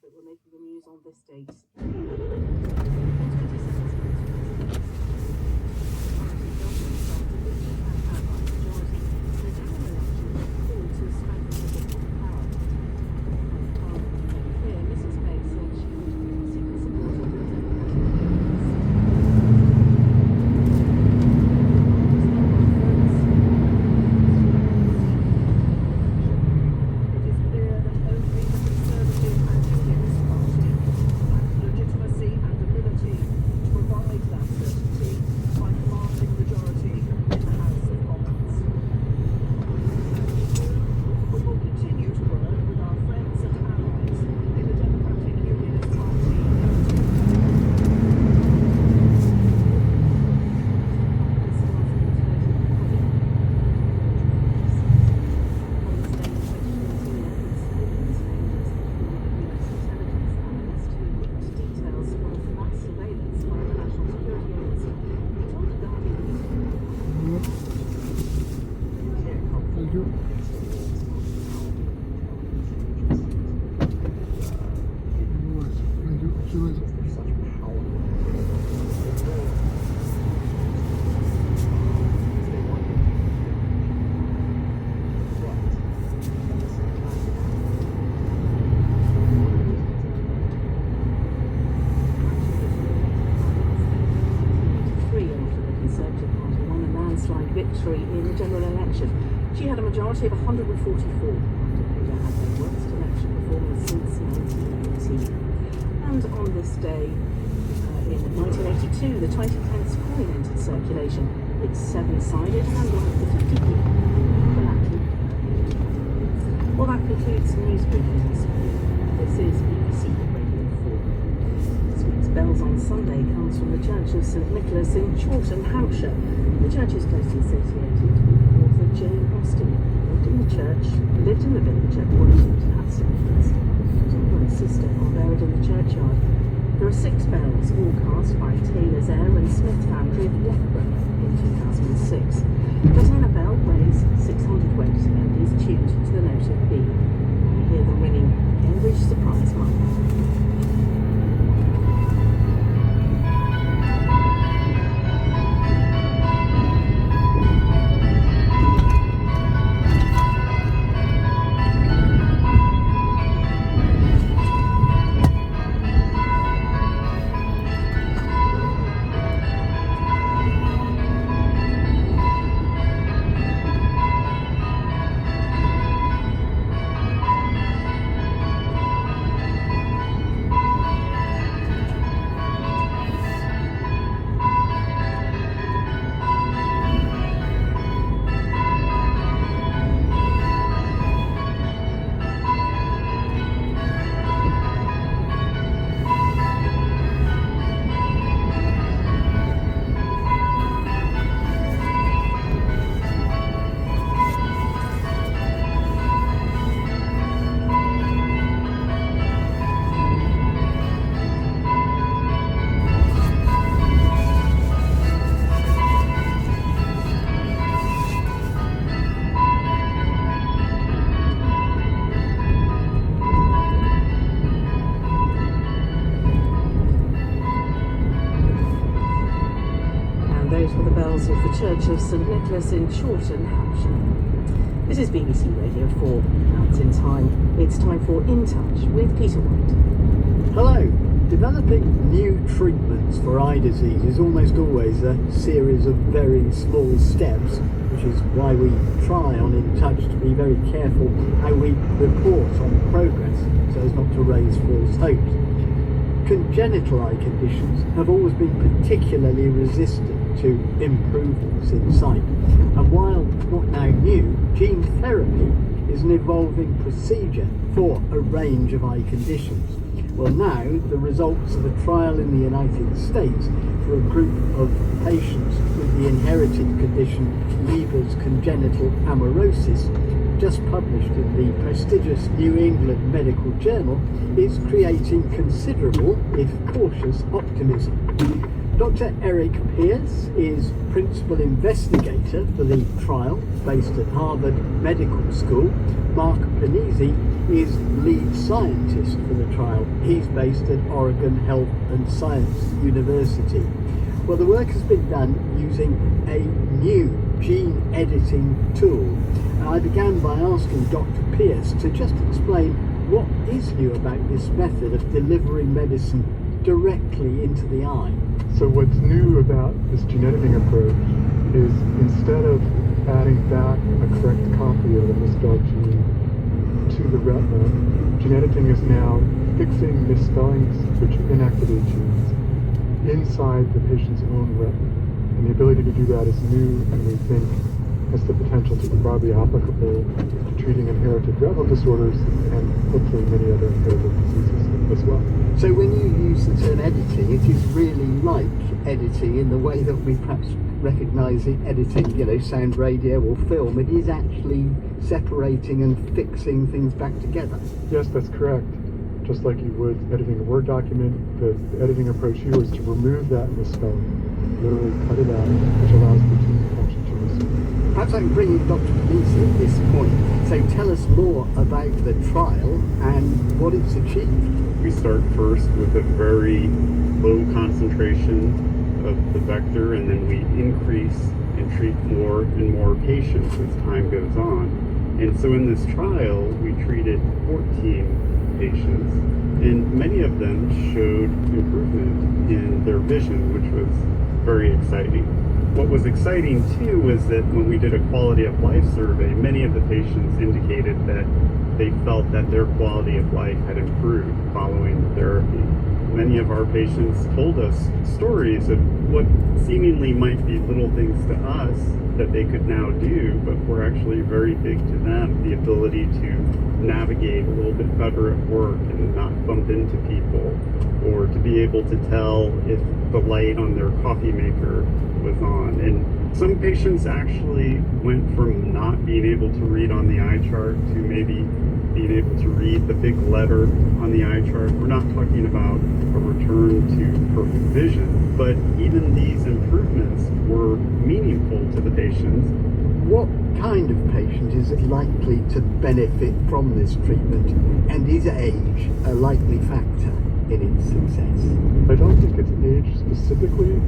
that were making the news on this date. Victory in the general election. She had a majority of 144. Labour had their worst election performance since 1980. And on this day, in 1982, the 20-pence coin entered circulation. It's seven-sided and like the 50p. Well, that concludes news briefings. This is BBC Radio 4. This week's Bells on Sunday comes from the Church of St Nicholas in Chawton, Hampshire. The church is closely associated with author Jane Austen, who lived in the village at Woodford at St Nicholas. Her brother and sister are buried in the churchyard. There are 6 bells, all cast by Taylor's Ayre and Smith Foundry of Loughborough in 2006. The tenor bell weighs 600 weight and is tuned to the note of B. You hear them ringing Cambridge Surprise Month. Those were the bells of the Church of St Nicholas in Chawton, Hampshire. This is BBC Radio 4. Now it's time. It's time for In Touch with Peter White. Hello. Developing new treatments for eye disease is almost always a series of very small steps, which is why we try on In Touch to be very careful how we report on progress so as not to raise false hopes. Congenital eye conditions have always been particularly resistant to improvements in sight, and while not now new, gene therapy is an evolving procedure for a range of eye conditions. Well, now the results of a trial in the United States for a group of patients with the inherited condition Leber's congenital amaurosis, just published in the prestigious New England Medical Journal, is creating considerable, if cautious, optimism. Dr. Eric Pierce is principal investigator for the trial based at Harvard Medical School. Mark Panizzi is lead scientist for the trial He's based at Oregon Health and Science University. Well, the work has been done using a new gene editing tool. And I began by asking Dr. Pierce to just explain what is new about this method of delivering medicine directly into the eye. So what's new about this gene editing approach is instead of adding back a correct copy of a misspelled gene to the retina, gene editing is now fixing misspellings, which inactivate genes, inside the patient's own retina. And the ability to do that is new, and we think has the potential to be broadly applicable to treating inherited retinal disorders and hopefully many other inherited diseases as well. So when you use the term editing, it is really like editing in the way that we perhaps recognise it editing, sound, radio or film. It is actually separating and fixing things back together. Yes, that's correct. Just like you would editing a Word document, the editing approach here is to remove that misspelling, literally cut it out, which allows the gene function to resume. Perhaps I can bring in Dr. Panisi at this point. So tell us more about the trial and what it's achieved. We start first with a very low concentration of the vector, and then we increase and treat more and more patients as time goes on. And so in this trial, we treated 14 patients, and many of them showed improvement in their vision, which was very exciting. What was exciting too was that when we did a quality of life survey, many of the patients indicated that they felt that their quality of life had improved following the therapy. Many of our patients told us stories of what seemingly might be little things to us that they could now do, but were actually very big to them. The ability to navigate a little bit better at work and not bump into people, or to be able to tell if the light on their coffee maker was on. And some patients actually went from not being able to read on the eye chart to maybe being able to read the big letter on the eye chart. We're not talking about a return to perfect vision, but even these improvements were meaningful to the patients. What kind of patient is likely to benefit from this treatment, and is age a likely factor in its success? I don't think it's age specifically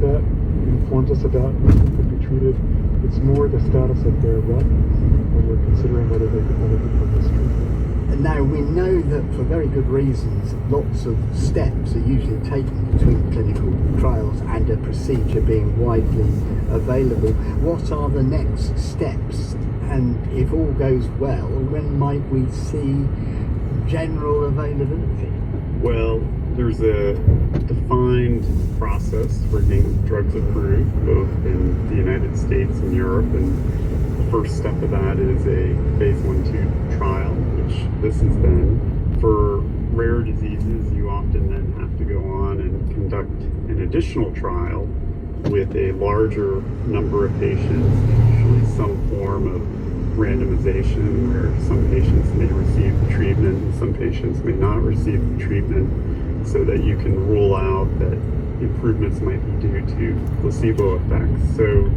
that informs us about who could be treated. It's more the status of their retinas when we're considering whether they could benefit from this treatment. And now we know that for very good reasons, lots of steps are usually taken between clinical trials and a procedure being widely available. What are the next steps? And if all goes well, when might we see general availability? Well, there's a defined process for getting drugs approved, both in the United States and Europe, and the first step of that is a phase 1/2 trial, which this has been. For rare diseases, you often then have to go on and conduct an additional trial with a larger number of patients, usually some form of randomization where some patients may receive the treatment and some patients may not receive the treatment, so that you can rule out that improvements might be due to placebo effects. So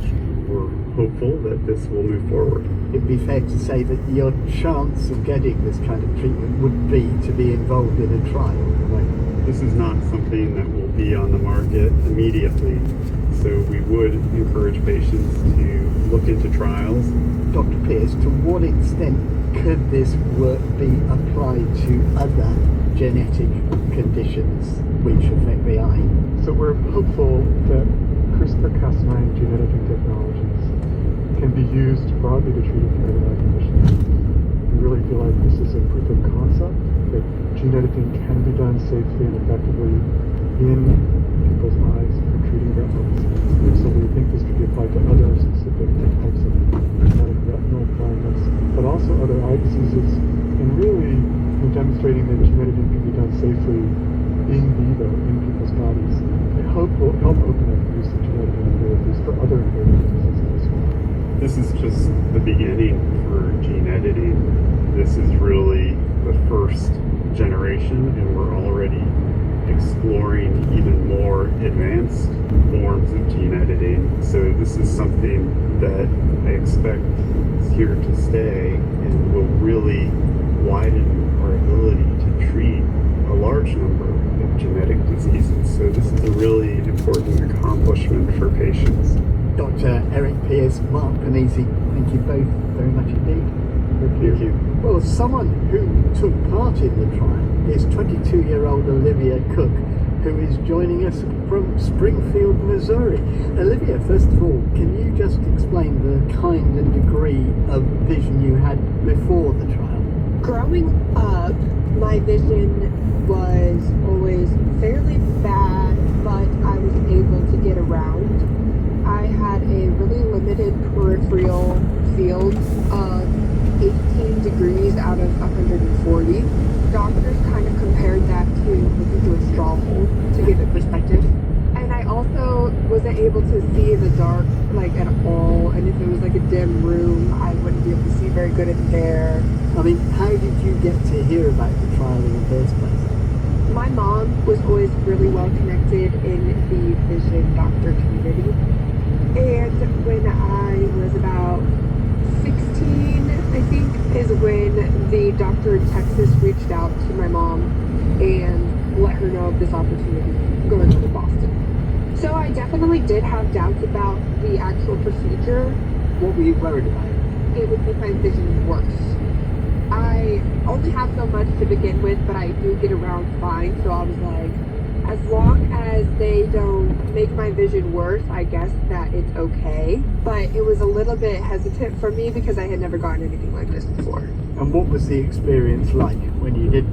we're hopeful that this will move forward. It'd be fair to say that your chance of getting this kind of treatment would be to be involved in a trial, right? This is not something that will be on the market immediately, so we would encourage patients to look into trials. Dr. Pierce, to what extent could this work be applied to other genetic conditions which affect the eye? So we're hopeful that CRISPR-Cas9 gene editing technologies can be used broadly to treat inherited eye conditions. We really feel like this is a proof of concept that gene editing can be done safely and effectively in people's eyes for treating retinal disease. So we think this could be applied to other specific types of genetic retinal blindness, but also other eye diseases, and really demonstrating that gene editing can be done safely in vivo in people's bodies. I hope will help open up the use of gene editing therapies for other inherited diseases as well. This is just the beginning for gene editing. This is really the first generation, and we're already exploring even more advanced forms of gene editing. So this is something that I expect is here to stay and will really widen our ability to treat a large large number of genetic diseases. So this is a really important accomplishment for patients. Dr. Eric Pierce, Mark Panisi, thank you both very much indeed. Thank you. Well, someone who took part in the trial is 22-year-old Olivia Cook, who is joining us from Springfield, Missouri. Olivia, first of all, can you just explain the kind and degree of vision you had before the trial? Growing up, my vision was always fairly bad, but I was able to get around. I had a really limited peripheral field of 18 degrees out of 140. Doctors kind of compared that to looking through a straw hole to give it perspective. And I also wasn't able to see in the dark like at all, and if it was like a dim room, I wouldn't be able to see very good in there. I mean, how did you get to hear about the trial in the first place? My mom was always really well connected in the vision doctor community. And when I was about 16, I think, is when the doctor in Texas reached out to my mom and let her know of this opportunity going on to Boston. So I definitely did have doubts about the actual procedure. What were you worried about? It would make my vision worse. I only have so much to begin with, but I do get around fine, so I was like, as long as they don't make my vision worse, I guess that it's okay. But it was a little bit hesitant for me because I had never gotten anything like this before. And what was the experience like when you did